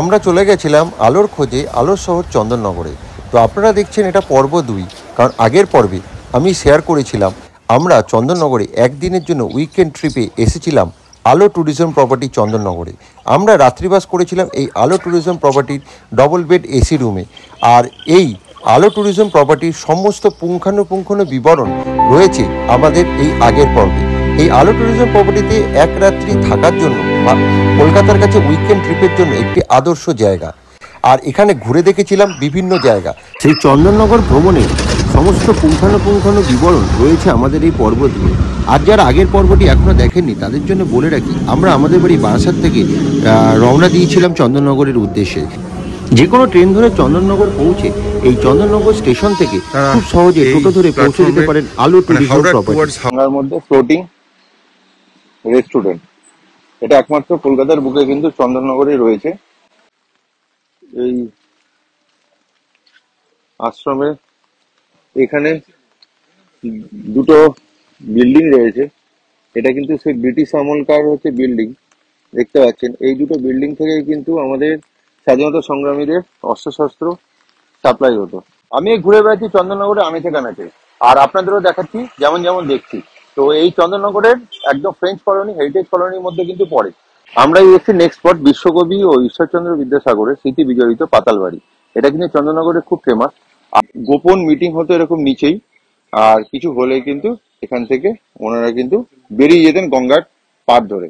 আমরা চলে গেছিলাম আলোর খোঁজে আলোর শহর চন্দননগরে। তো আপনারা দেখছেন এটা পর্ব 2, কারণ আগের পর্বে আমি শেয়ার করেছিলাম আমরা চন্দননগরে একদিনের জন্য উইকেন্ড ট্রিপে এসেছিলাম আলো ট্যুরিজম প্রপার্টি চন্দননগরে। আমরা রাত্রিবাস করেছিলাম এই আলো ট্যুরিজম প্রপার্টির ডবল বেড এসি রুমে। আর এই আলো ট্যুরিজম প্রপার্টির সমস্ত পুঙ্খানুপুঙ্খ বিবরণ রয়েছে আমাদের এই আগের পর্বে। এই আলো ট্যুরিজম প্রপার্টিতে এক রাত্রি থাকার জন্য কলকাতার কাছে উইকেন্ড ট্রিপের জন্য একটি আদর্শ জায়গা। আর এখানে ঘুরে দেখেছিলাম বিভিন্ন জায়গা। সেই চন্দননগর ভ্রমণের সমস্ত পুঙ্খানুপুঙ্খ বিবরণ রয়েছে আমাদের এই পর্ব দিয়ে। আর যারা আগের পর্বটি এখনো দেখেননি তাদের জন্য বলে রাখি, আমরা আমাদের বাড়ি বারাসাত থেকে রওনা দিয়েছিলাম চন্দননগরের উদ্দেশ্যে। যে কোনো ট্রেন ধরে চন্দননগর পৌঁছে এই চন্দননগর স্টেশন থেকে খুব সহজে টোটো ধরে পৌঁছে যেতে পারেন আলো ট্যুরিজম প্রপার্টি। বাংলার মধ্যে ফ্লোটিং রেস্টুরেন্ট, এটা একমাত্র কলকাতার বুকে কিন্তু চন্দননগরে রয়েছে। এই আশ্রমের এখানে দুটো বিল্ডিং রয়েছে। এটা কিন্তু সেই ব্রিটিশ আমলকার বিল্ডিং দেখতে পাচ্ছেন। এই দুটো বিল্ডিং থেকেই কিন্তু আমাদের স্বাধীনতা সংগ্রামীদের অস্ত্রশস্ত্র সাপ্লাই হতো। আমি ঘুরে বেড়াচ্ছি চন্দননগরে আমেথে কানাচে, আর আপনাদেরও দেখাচ্ছি যেমন যেমন দেখছি। তো এই চন্দননগরের একদম ফ্রেঞ্চ কলোনি, হেরিটেজ কলোনির মধ্যে কিন্তু পড়ে। আমরা এসেছি নেক্সট স্পট বিশ্বকবি ও ঈশ্বরচন্দ্র বিদ্যাসাগরের স্মৃতি বিজড়িত পাতালবাড়ি। এটা কিন্তু চন্দননগরে খুব ফেমাস। গোপন মিটিং হতো এরকম নিচেই, আর কিছু হলে কিন্তু এখান থেকে ওনারা কিন্তু বেরিয়ে যেতেন গঙ্গার পাড় ধরে।